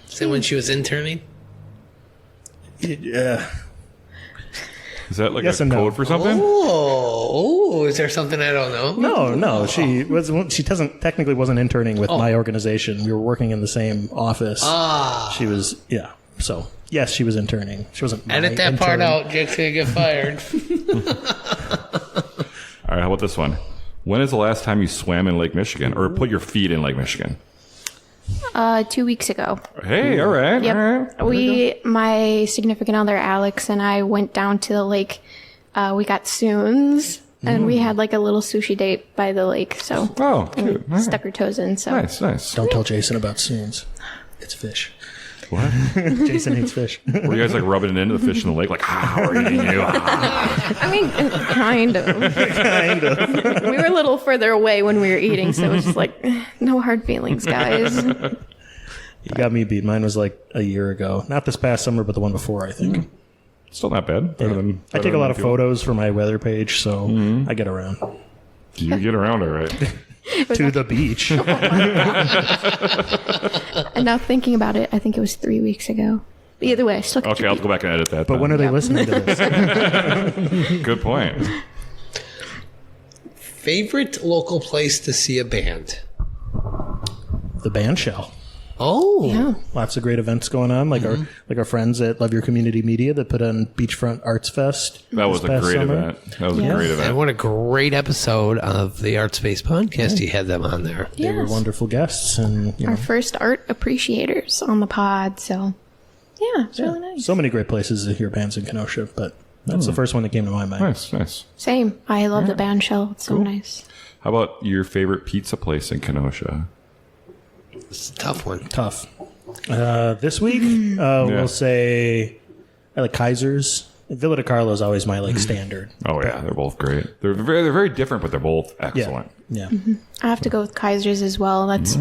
Is that when she was interning? Yeah. Is that like Yes a and no. code for something? Oh, is there something I don't know? No. She technically wasn't interning with my organization. We were working in the same office. She was, yeah. So, yes, she was interning. She wasn't my Edit that intern. part out. Jake's going to get fired. All right, how about this one? When is the last time you swam in Lake Michigan or put your feet in Lake Michigan? 2 weeks ago. Hey, all right. Yep. All right. My significant other Alex and I went down to the lake. We got soons and we had like a little sushi date by the lake. So Oh, cute. All right. stuck our toes in. So Nice, nice. Don't tell Jason about soons. It's fish. What? Jason hates fish. Were you guys like rubbing it into the fish in the lake? Like, we're eating you. I mean, kind of. We were a little further away when we were eating, so it was just like, no hard feelings, guys. You got me beat. Mine was like a year ago. Not this past summer, but the one before, I think. Still not bad. Better than, I take a lot of photos for my weather page, so I get around. You get around all right. To the beach. And now thinking about it, I think it was 3 weeks ago. But either way, I still Okay, I'll go back and edit that. But when are they listening to this? Good point. Favorite local place to see a band? The band shell. Oh. Yeah. Lots of great events going on, like our friends at Love Your Community Media that put on Beachfront Arts Fest. That was a this past great summer. event. That was a great And event. what a great episode of the ArtSpace podcast. You had them on there. They were Yes. wonderful guests, and Our first art appreciators on the pod, so yeah, it's really nice. so many great places to hear bands in Kenosha. But That's the first one that came to my mind. Nice. Same. I love the band shell. It's so nice. How about your favorite pizza place in Kenosha? It's a tough one. Tough. This week, we'll say I like Kaiser's. Villa de Carlo is always my standard. Oh yeah, they're both great. They're very different, but they're both excellent. Yeah. I have to go with Kaiser's as well. That's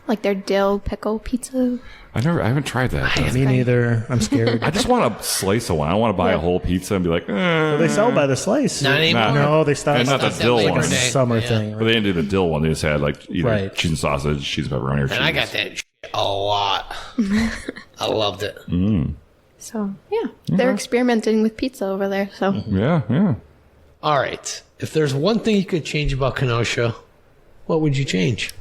like their dill pickle pizza. I haven't tried that. Me neither. I'm scared. I just want a slice of one. I don't want to buy a whole pizza and be like, They sell by the slice. Not anymore. No, they stopped. And not the dill Labor one. Day. Summer Yeah. thing. But they didn't do the dill one. They just had either Right. cheese and sausage, cheese and pepperoni, or cheese. And I got that shit a lot. I loved it. So yeah, they're experimenting with pizza over there. So Yeah. All right. If there's one thing you could change about Kenosha, what would you change?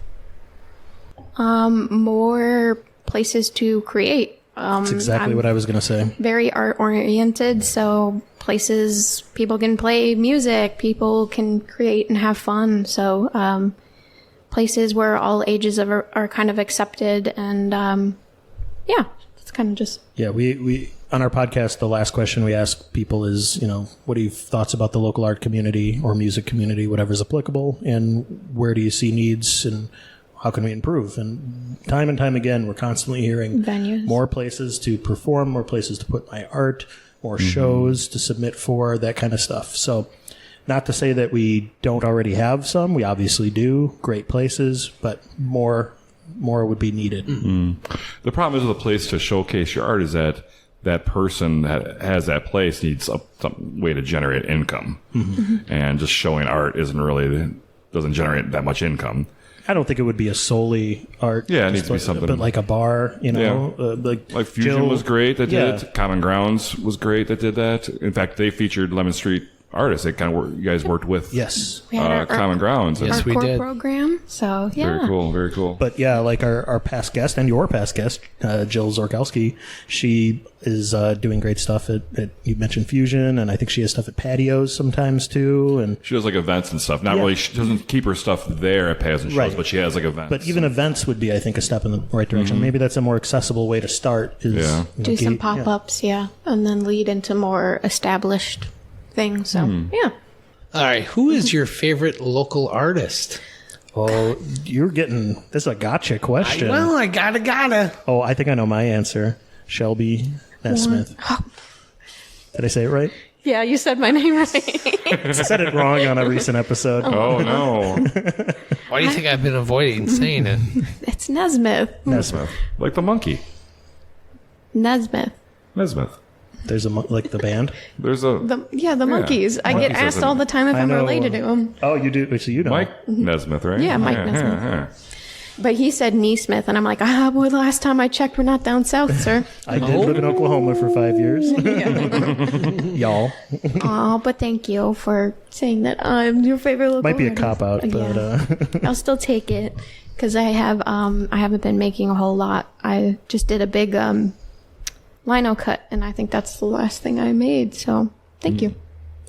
more places to create. That's exactly what I was going to say. Very art oriented, so places people can play music, people can create and have fun. So places where all ages are kind of accepted, and yeah, it's kind of just Yeah, we on our podcast, the last question we ask people is, what are your thoughts about the local art community or music community, whatever's applicable, and where do you see needs and how can we improve? And time again, we're constantly hearing Venues. more places to perform, more places to put my art, more shows to submit for, that kind of stuff. So not to say that we don't already have some. We obviously do. Great places, but more would be needed. The problem is with a place to showcase your art is that that person that has that place needs some way to generate income. And just showing art doesn't generate that much income. I don't think it would be a solely art. Yeah, it just needs to be something- But like a bar, Like Fusion Jill- was great that yeah. did it. Common Grounds was great that did that. In fact, they featured Lemon Street artists. They you guys worked with Yes. we had our Common Grounds. Yes, art we core did. program. So yeah, Very cool. But yeah, like our past guest and your past guest, Jill Zorkowski, she is doing great stuff at you mentioned Fusion, and I think she has stuff at patios sometimes too. And She does events and stuff. Not really. She doesn't keep her stuff there at Paz and shows, Right. but she has events. but even events would be, I think, a step in the right direction. Maybe that's a more accessible way to start. Is Yeah. do some pop-ups, and then lead into more established things. So yeah. All right. Who is your favorite local artist? Oh, you're getting this is a gotcha question. I gotta. Oh, I think I know my answer. Shelby Nesmith. Did I say it right? Yeah, you said my name right. I said it wrong on a recent episode. oh no, Why do you think I've been avoiding saying it? It's Nesmith. Nesmith. like the monkey, Nesmith. Nesmith. There's like the band. There's a The monkeys. I get Monkeys asked is all the time if I'm know. related to him. Oh, you do. So you know. Mike Nesmith, right? Yeah, Mike Nesmith. But he said Nesmith, and I'm like, well, last time I checked, we're not down south, sir. I did live in Oklahoma for 5 years. Y'all. Oh, but thank you for saying that I'm your favorite local Might be a artist. cop out, but I'll still take it because I haven't been making a whole lot. I just did a big lino cut, and I think that's the last thing I made. So thank you.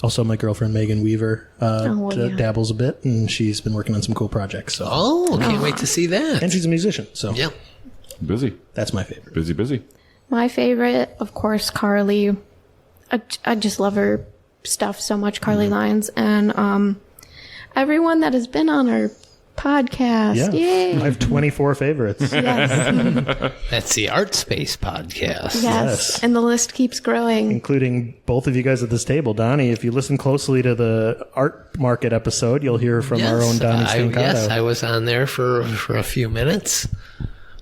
also my girlfriend Megan Weaver yeah. dabbles a bit, and she's been working on some cool projects. So. Oh, can't wait to see that. And she's a musician, so Yeah. Busy. that's my favorite. Busy. My favorite, of course, Carly. I just love her stuff so much, Carly Lyons, and everyone that has been on our podcast. Yeah, Yay! I have 24 favorites. Yes. That's the ArtSpace podcast. Yes, and the list keeps growing. Including both of you guys at this table. Donnie, if you listen closely to the art market episode, you'll hear from our own Donnie Stancato. Yes, I was on there for a few minutes.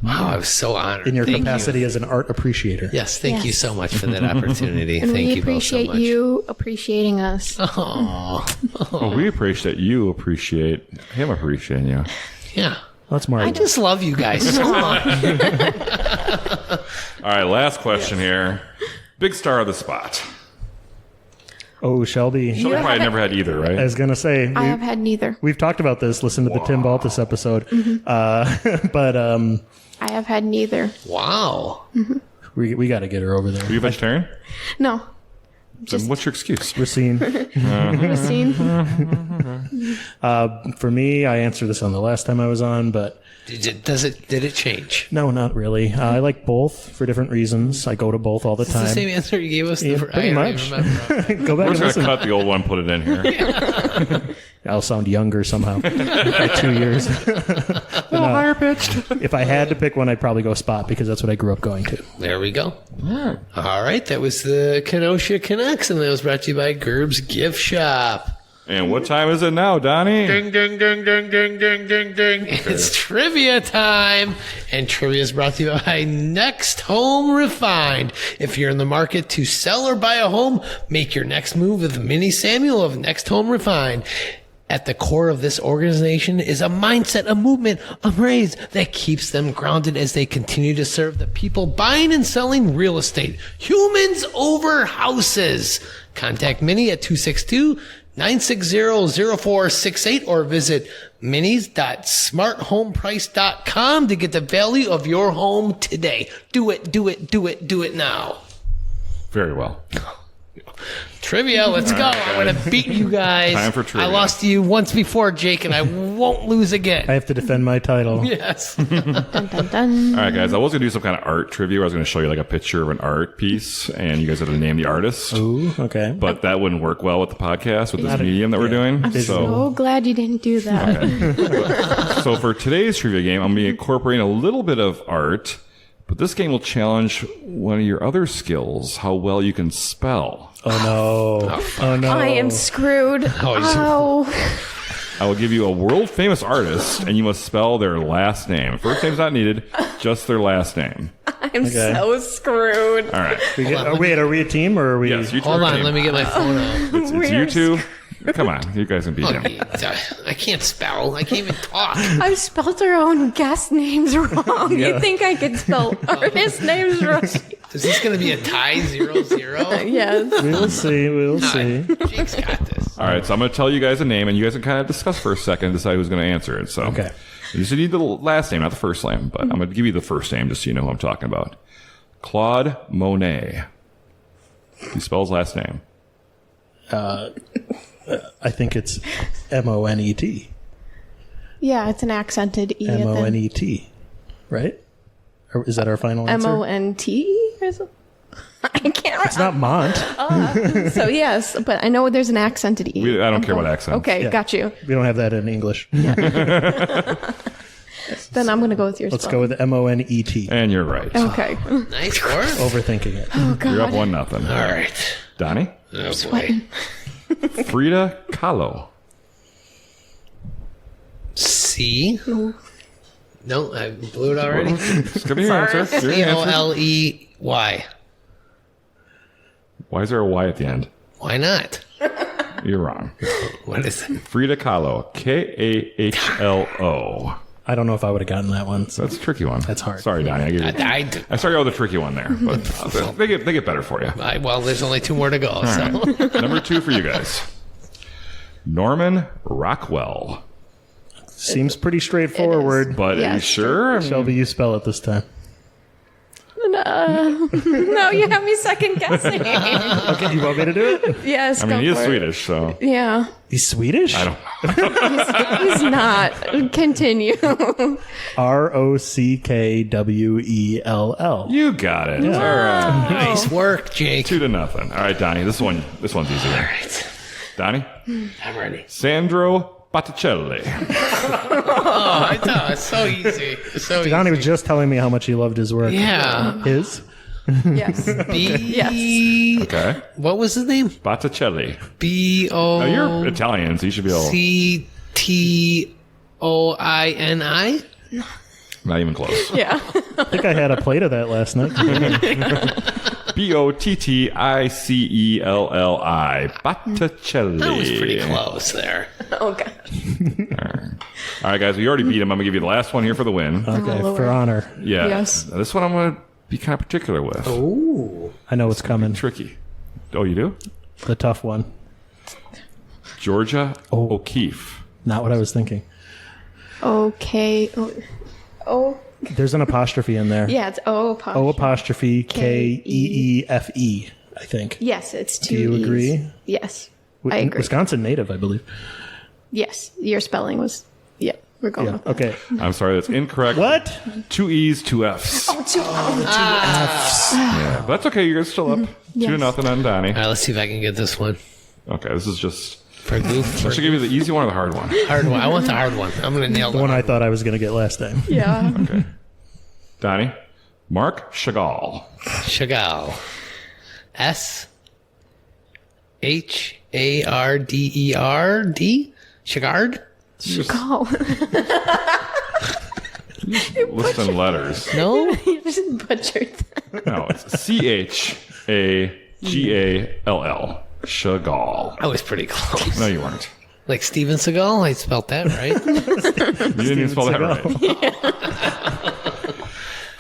Wow, I was so honored. in your Thank capacity you. as an art appreciator. Yes, thank you Yes. so much for that opportunity. And Thank we you both so appreciate much. you appreciating us. Oh, Well, we appreciate you. Appreciate him. Appreciating you. yeah. That's Mark. I just love you guys so much. All right. Last question here. Big star of the spot. Oh, Shelby. You probably haven't- never had either, right? I was going to say, I have had neither. we've talked about this. Listen to the Tim Baltus episode. But I have had neither. Wow. we got to get her over there. Are you vegetarian? No. Then what's your excuse? Racine. Racine. For me, I answered this on the last time I was on, but Did it change? no, not really. I like both for different reasons. I go to both all the It's time. the same answer you gave us. Yeah, pretty much. Go back We're and just going to listen. cut the old one, put it in here. I'll sound younger somehow by 2 years. Higher pitched. If I had to pick one, I'd probably go Spot because that's what I grew up going to. There we go. All right, that was the Kenosha Connects, and that was brought to you by Gerb's Gift Shop. And what time is it now, Donnie? Ding, ding, ding, ding, ding, ding, ding, ding. It's trivia time. And trivia is brought to you by Next Home Refined. If you're in the market to sell or buy a home, make your next move with Minnie Samuel of Next Home Refined. At the core of this organization is a mindset, a movement, a raise that keeps them grounded as they continue to serve the people buying and selling real estate. Humans over houses. Contact Minnie at 262-960-0468 or visit minis.smarthomeprice.com to get the value of your home today. Do it, do it, do it, do it now. Very well. Trivia, let's go. I'm going to beat you guys. Time for trivia. I lost to you once before, Jake, and I won't lose again. I have to defend my title. Yes. Dun, dun, dun. All right, guys. I was going to do some kind of art trivia where I was going to show you like a picture of an art piece, and you guys had to name the artist. Ooh, okay. But that wouldn't work well with the podcast, with this medium that we're doing. So glad you didn't do that. So for today's trivia game, I'm going to be incorporating a little bit of art, but this game will challenge one of your other skills, how well you can spell. Oh, no. Oh, no. I am screwed. Oh. I will give you a world-famous artist, and you must spell their last name. First name's not needed, just their last name. I'm so screwed. All right. Wait, are we a team or are we? Yes, you two Hold are a on, team. let me get my phone out. It's you two. Come on, you guys can beat him. I can't spell. I can't even talk. I've spelled our own guest names wrong. You think I could spell artist names right? Is this going to be a tie 0-0? Yes. We'll see. We'll see. Jake's got this. All right, so I'm going to tell you guys a name, and you guys can kind of discuss for a second and decide who's going to answer it. So, Okay. You just need the last name, not the first name, but I'm going to give you the first name just so you know who I'm talking about. Claude Monet. He spells last name. I think it's Monet. Yeah, it's an accented E. Monet. Right? Or is that our final answer? Mont? Or something? I can't It's not Mont. So yes, but I know there's an accented E. I don't care about accents. Okay, got you. We don't have that in English. Then I'm going to go with yours. Let's go with Monet. And you're right. Okay. Nice work. Overthinking it. Oh, God. You're up 1-0. All right. Donnie? Oh, boy. Frida Kahlo. C. No, I blew it already. Just give me your answer. Give me your answer. C-O-L-E-Y. Why is there a Y at the end? Why not? You're wrong. What is it? Frida Kahlo. Kahlo. I don't know if I would have gotten that one. So That's a tricky one. That's hard. Sorry, Donnie. I started out with a tricky one there, but they get better for you. Well, there's only 2 more to go. So. Right. Number 2 for you guys. Norman Rockwell. seems pretty straightforward. But are you Yes. sure? Shelby, you spell it this time. No, you have me second guessing. Okay, you want me to do it? Yes, I mean, he go is for it. Swedish, so Yeah, He's Swedish? I don't. he's not. Continue. Rockwell. You got it. All right. Nice work, Jake. 2-0. All right, Donnie. This one's easy. All right. Donnie. I'm ready. Sandro Botticelli. Oh, I know. It's so easy. It's so Donnie easy. was just telling me how much he loved his work. Yeah. His? Yes. B. Okay. What was his name? Botticelli. B-O. Now, you're Italian, so you should be able. C-T-O-I-N-I? Not even close. Yeah. I think I had a plate of that last night. Botticelli. Botticelli. That was pretty close there. Oh God. All right, guys. We already beat him. I'm going to give you the last one here for the win. Okay, Lord. for honor. Yeah. Yes. Now, this one I'm going to be kind of particular with. Ooh. I know what's coming. Tricky. Oh, you do? The tough one. Georgia O'Keeffe. Not what I was thinking. Okay. Oh. There's an apostrophe in there. Yeah, it's O apostrophe. O apostrophe K-E-E-F-E, I think. Yes, it's 2 Do you E's. agree? Yes, I agree. Wisconsin native, I believe. Yes, your spelling was. Yep, we're going with that. Okay. I'm sorry, that's incorrect. What? 2 E's, 2 F's. F's. Yeah, but that's okay. You guys still up. Yes. 2-0 on Donnie. All right, let's see if I can get this one. Okay, this is just. For goof. I should give you the easy one or the hard one. Hard one. I want the hard one. I'm going to nail The the one hard I thought I was going to get last time. Yeah. Okay. Donnie. Mark Chagall. Chagall. S-H-A-R-D-E-R-D? Chagard? Call. Listing letters. No? You just butchered that. No, it's Chagall. Chagall. I was pretty close. No, you weren't. Like Steven Seagal? I spelled that right. You didn't even spell that right.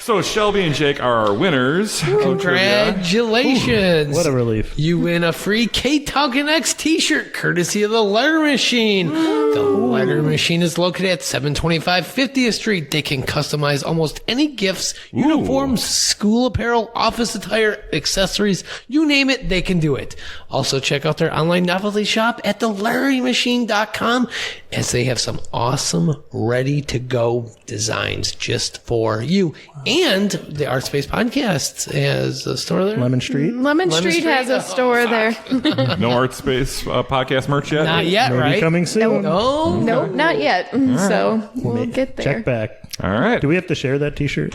So Shelby and Jake are our winners. Congratulations. What a relief. You win a free Ktown Connects t-shirt courtesy of the Letter Machine. The Letter Machine is located at 725 50th Street. They can customize almost any gifts, uniforms, school apparel, office attire, accessories, you name it, they can do it. Also check out their online novelty shop at theletterymachine.com as they have some awesome ready-to-go designs just for you. And the ArtSpace podcast has a store there. Lemon Street? Lemon Street has a store there. No ArtSpace podcast merch yet? Not yet, Maybe right? coming soon. No. No, not yet. So we'll get there. Check back. All right. Do we have to share that t-shirt?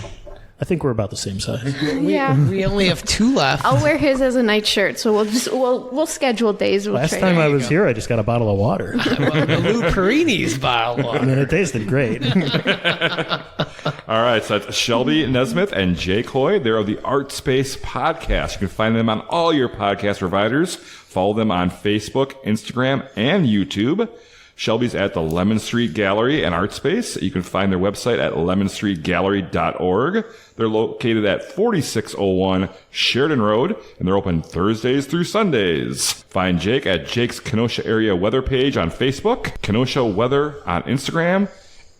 I think we're about the same size. Yeah. We only have 2 left. I'll wear his as a nightshirt, so we'll schedule days. We'll Last trade. time I was here, I just got a bottle of water. Lou Perini's bottle. And it tasted great. All right, so that's Shelby Nesmith and Jake Hoey. They're of the ArtSpace podcast. You can find them on all your podcast providers. Follow them on Facebook, Instagram, and YouTube. Shelby's at the Lemon Street Gallery and ArtSpace. You can find their website at lemonstreetgallery.org. They're located at 4601 Sheridan Road, and they're open Thursdays through Sundays. Find Jake at Jake's Kenosha Area Weather page on Facebook, Kenosha Weather on Instagram,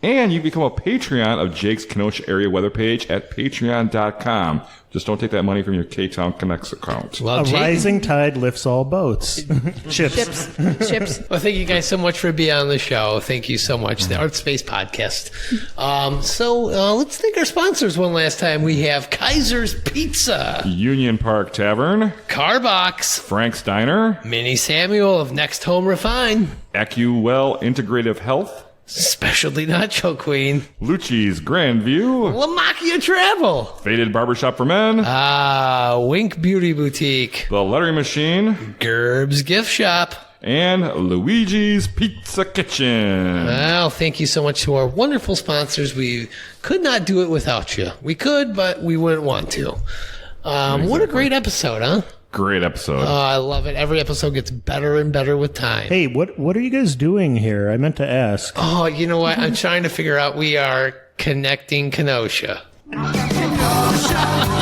and you can become a Patreon of Jake's Kenosha Area Weather page at patreon.com. Just don't take that money from your Ktown Connects account. Well, A Jake, rising tide lifts all boats. Chips. Chips. well, thank you guys so much for being on the show. Thank you so much. The ArtSpace podcast. So let's thank our sponsors one last time. We have Kaiser's Pizza, Union Park Tavern, Carbox, Frank's Diner, Minnie Samuel of Next Home Refine, Acuwell Intergrative Health, Specialty Nacho Queen, Lucci's Grandview, LaMacchia Travel, Faded Barbershop for Men, Wink Beauty Boutique, The Lettering Machine, Gerb's Gift Shop. and Luigi's Pizza Kitchen. Well, thank you so much to our wonderful sponsors. We could not do it without you. We could, but we wouldn't want to. What a great episode, huh? Great episode. I love it. Every episode gets better and better with time. Hey, what are you guys doing here? I meant to ask. Oh, you know what? I'm trying to figure out. We are connecting Kenosha. Kenosha.